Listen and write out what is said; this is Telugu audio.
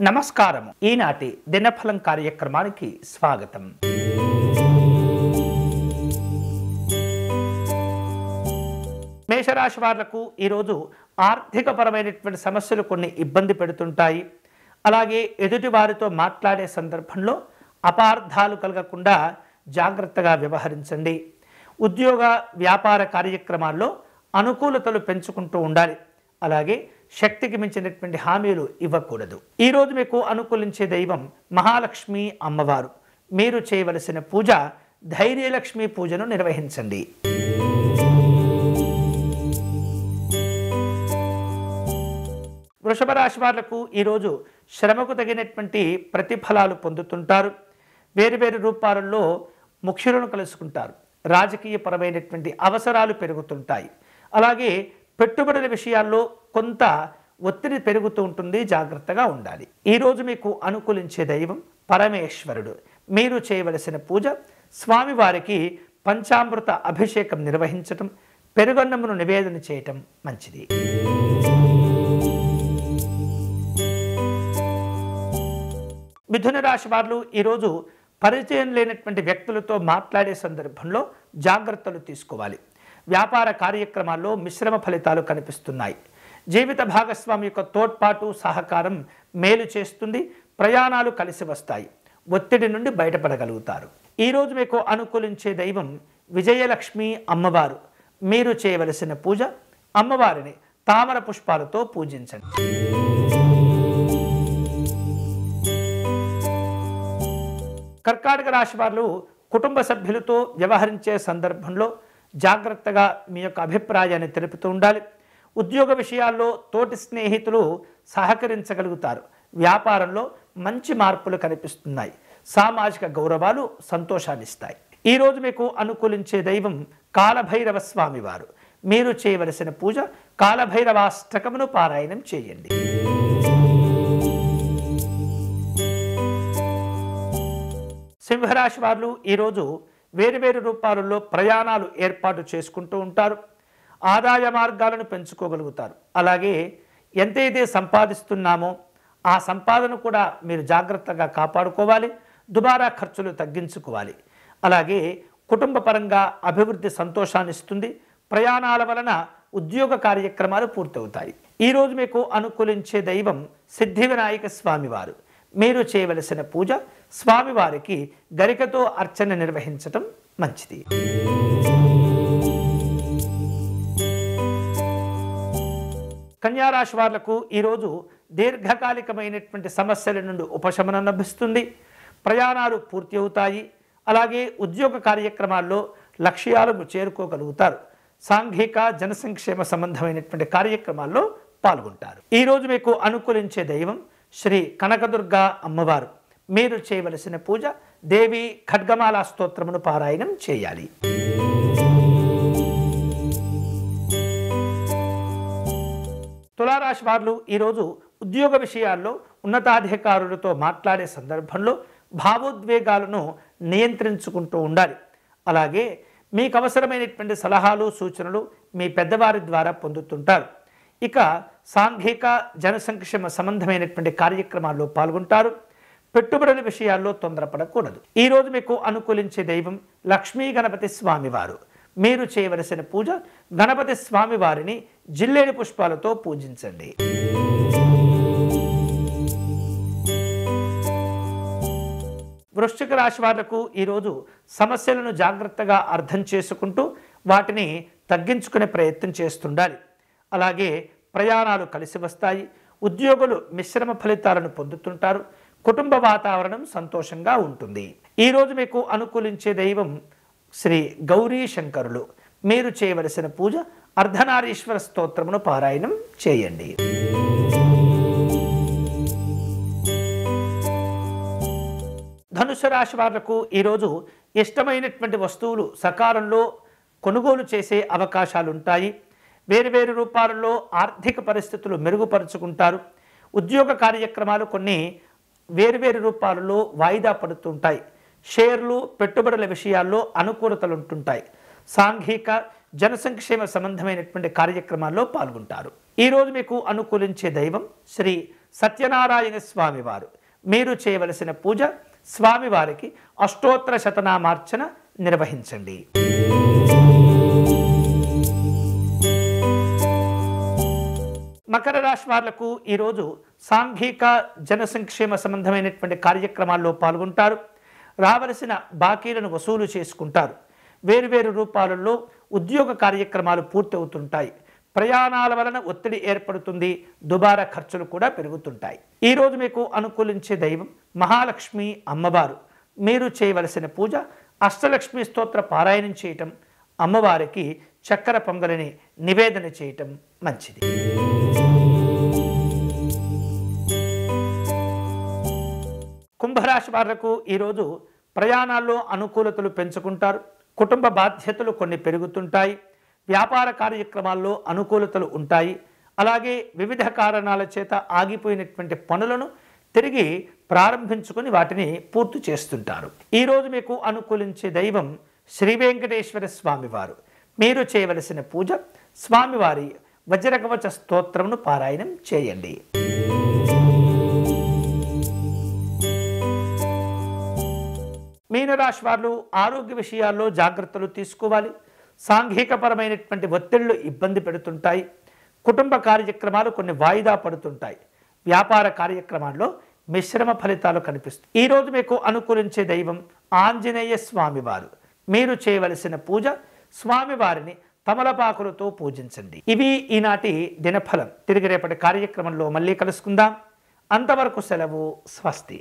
నమస్కారం. ఈనాటి దినఫలం కార్యక్రమానికి స్వాగతం. మేషరాశి వాళ్లకు ఈరోజు ఆర్థికపరమైనటువంటి సమస్యలు కొన్ని ఇబ్బంది పెడుతుంటాయి. అలాగే ఎదుటి వారితో మాట్లాడే సందర్భంలో అపార్థాలు కలగకుండా జాగ్రత్తగా వ్యవహరించండి. ఉద్యోగ వ్యాపార కార్యక్రమాల్లో అనుకూలతలు పెంచుకుంటూ ఉండాలి. అలాగే శక్తికి మించినటువంటి హామీలు ఇవ్వకూడదు. ఈరోజు మీకు అనుకూలించే దైవం మహాలక్ష్మి అమ్మవారు. మీరు చేయవలసిన పూజ ధైర్యలక్ష్మి పూజను నిర్వహించండి. వృషభ రాశి వాళ్లకు ఈరోజు శ్రమకు తగినటువంటి ప్రతిఫలాలు పొందుతుంటారు. వేరువేరు రూపాలలో ముఖ్యులను కలుసుకుంటారు. రాజకీయపరమైనటువంటి అవసరాలు పెరుగుతుంటాయి. అలాగే పెట్టుబడుల విషయాల్లో కొంత ఒత్తిడి పెరుగుతూ ఉంటుంది. జాగ్రత్తగా ఉండాలి. ఈరోజు మీకు అనుకూలించే దైవం పరమేశ్వరుడు. మీరు చేయవలసిన పూజ స్వామివారికి పంచామృత అభిషేకం నిర్వహించటం, పెరుగన్నమును నివేదన చేయటం మంచిది. మిథున రాశి వారు ఈరోజు పరిచయం లేనటువంటి వ్యక్తులతో మాట్లాడే సందర్భంలో జాగ్రత్తలు తీసుకోవాలి. వ్యాపార కార్యక్రమాల్లో మిశ్రమ ఫలితాలు కనిపిస్తున్నాయి. జీవిత భాగస్వామి యొక్క తోడ్పాటు సహకారం మేలు చేస్తుంది. ప్రయాణాలు కలిసి వస్తాయి. ఒత్తిడి నుండి బయటపడగలుగుతారు. ఈరోజు మీకు అనుకూలించే దైవం విజయలక్ష్మి అమ్మవారు. మీరు చేయవలసిన పూజ అమ్మవారిని తామర పుష్పాలతో పూజించండి. కర్కాటక రాశి వారు కుటుంబ సభ్యులతో వ్యవహరించే సందర్భంలో జాగ్రత్తగా మీ యొక్క అభిప్రాయాన్ని తెలుపుతూ ఉండాలి. ఉద్యోగ విషయాల్లో తోటి స్నేహితులు సహకరించగలుగుతారు. వ్యాపారంలో మంచి మార్పులు కనిపిస్తున్నాయి. సామాజిక గౌరవాలు సంతోషాన్ని ఇస్తాయి. ఈరోజు మీకు అనుకూలించే దైవం కాలభైరవ స్వామి వారు. మీరు చేయవలసిన పూజ కాలభైరవాష్టకమును పారాయణం చేయండి. సింహరాశి వారు ఈరోజు వేరువేరు రూపాలలో ప్రయాణాలు ఏర్పాటు చేసుకుంటూ ఉంటారు. ఆదాయ మార్గాలను పెంచుకోగలుగుతారు. అలాగే ఎంతైతే సంపాదిస్తున్నామో ఆ సంపాదన కూడా మీరు జాగ్రత్తగా కాపాడుకోవాలి. దుబారా ఖర్చులు తగ్గించుకోవాలి. అలాగే కుటుంబ పరంగా అభివృద్ధి సంతోషాన్ని ఇస్తుంది. ప్రయాణాల వలన ఉద్యోగ కార్యక్రమాలు పూర్తవుతాయి. ఈరోజు మీకు అనుకూలించే దైవం సిద్ధి వినాయక స్వామివారు. మీరు చేయవలసిన పూజ స్వామివారికి గరికతో అర్చన నిర్వహించటం మంచిది. కన్యారాశి వాళ్లకు ఈరోజు దీర్ఘకాలికమైనటువంటి సమస్యల నుండి ఉపశమనం లభిస్తుంది. ప్రయాణాలు పూర్తి అవుతాయి. అలాగే ఉద్యోగ కార్యక్రమాల్లో లక్ష్యాలను చేరుకోగలుగుతారు. సాంఘిక జనసంక్షేమ సంబంధమైనటువంటి కార్యక్రమాల్లో పాల్గొంటారు. ఈరోజు మీకు అనుకూలించే దైవం శ్రీ కనకదుర్గా అమ్మవారు. మీరు చేయవలసిన పూజ దేవి ఖడ్గమాల స్తోత్రమును పారాయణం చేయాలి. తులారాశి వారు ఈరోజు ఉద్యోగ విషయాల్లో ఉన్నతాధికారులతో మాట్లాడే సందర్భంలో భావోద్వేగాలను నియంత్రించుకుంటూ ఉండాలి. అలాగే మీకు అవసరమైనటువంటి సలహాలు సూచనలు మీ పెద్దవారి ద్వారా పొందుతుంటారు. ఇక సాంఘిక జనసంక్షేమ సంబంధమైనటువంటి కార్యక్రమాల్లో పాల్గొంటారు. పెట్టుబడుల విషయాల్లో తొందరపడకూడదు. ఈరోజు మీకు అనుకూలించే దైవం లక్ష్మీ గణపతి స్వామివారు. మీరు చేయవలసిన పూజ గణపతి స్వామివారిని జిల్లేడు పుష్పాలతో పూజించండి. వృశ్చిక రాశి వాళ్లకు ఈరోజు సమస్యలను జాగ్రత్తగా అర్థం చేసుకుంటూ వాటిని తగ్గించుకునే ప్రయత్నం చేస్తుండాలి. అలాగే ప్రయాణాలు కలిసి వస్తాయి. ఉద్యోగులు మిశ్రమ ఫలితాలను పొందుతుంటారు. కుటుంబ వాతావరణం సంతోషంగా ఉంటుంది. ఈరోజు మీకు అనుకూలించే దైవం శ్రీ గౌరీ శంకరులు. మీరు చేయవలసిన పూజ అర్ధనారీశ్వర స్తోత్రమును పారాయణం చేయండి. ధనుసు రాశి వాళ్లకు ఈరోజు ఇష్టమైనటువంటి వస్తువులు సకాలంలో కొనుగోలు చేసే అవకాశాలు ఉంటాయి. వేరువేరు రూపాలలో ఆర్థిక పరిస్థితులు మెరుగుపరుచుకుంటారు. ఉద్యోగ కార్యక్రమాలు కొన్ని వేరువేరు రూపాలలో వాయిదా పడుతుంటాయి. షేర్లు పెట్టుబడుల విషయాల్లో అనుకూలతలు ఉంటుంటాయి. సాంఘిక జనసంక్షేమ సంబంధమైనటువంటి కార్యక్రమాల్లో పాల్గొంటారు. ఈరోజు మీకు అనుకూలించే దైవం శ్రీ సత్యనారాయణ స్వామివారు. మీరు చేయవలసిన పూజ స్వామివారికి అష్టోత్తర శతనామార్చన నిర్వహించండి. మకర రాశి వాళ్లకు ఈరోజు సాంఘిక జన సంక్షేమ సంబంధమైనటువంటి కార్యక్రమాల్లో పాల్గొంటారు. రావలసిన బాకీలను వసూలు చేసుకుంటారు. వేరువేరు రూపాలలో ఉద్యోగ కార్యక్రమాలు పూర్తవుతుంటాయి. ప్రయాణాల వలన ఒత్తిడి ఏర్పడుతుంది. దుబారా ఖర్చులు కూడా పెరుగుతుంటాయి. ఈరోజు మీకు అనుకూలించే దైవం మహాలక్ష్మి అమ్మవారు. మీరు చేయవలసిన పూజ అష్టలక్ష్మి స్తోత్ర పారాయణం చేయటం, అమ్మవారికి చక్కెర పొంగలిని నివేదన చేయటం మంచిది. కుంభరాశి వాళ్లకు ఈరోజు ప్రయాణాల్లో అనుకూలతలు పెంచుకుంటారు. కుటుంబ బాధ్యతలు కొన్ని పెరుగుతుంటాయి. వ్యాపార కార్యక్రమాల్లో అనుకూలతలు ఉంటాయి. అలాగే వివిధ కారణాల చేత ఆగిపోయినటువంటి పనులను తిరిగి ప్రారంభించుకొని వాటిని పూర్తి చేస్తుంటారు. ఈరోజు మీకు అనుకూలించే దైవం శ్రీ వెంకటేశ్వర స్వామివారు. మీరు చేయవలసిన పూజ స్వామివారి వజ్రకవచ స్తోత్రమును పారాయణం చేయండి. మీనరాశి వారు ఆరోగ్య విషయాల్లో జాగ్రత్తలు తీసుకోవాలి. సాంఘికపరమైనటువంటి ఒత్తిళ్లు ఇబ్బంది పెడుతుంటాయి. కుటుంబ కార్యక్రమాలు కొన్ని వాయిదా పడుతుంటాయి. వ్యాపార కార్యక్రమాల్లో మిశ్రమ ఫలితాలు కనిపిస్తాయి. ఈరోజు మీకు అనుకూలించే దైవం ఆంజనేయ స్వామివారు. మీరు చేయవలసిన పూజ స్వామివారిని తమలపాకులతో పూజించండి. ఇవి ఈనాటి దినఫలం. తిరిగి రేపటి కార్యక్రమంలో మళ్ళీ కలుసుకుందాం. అంతవరకు సెలవు. స్వస్తి.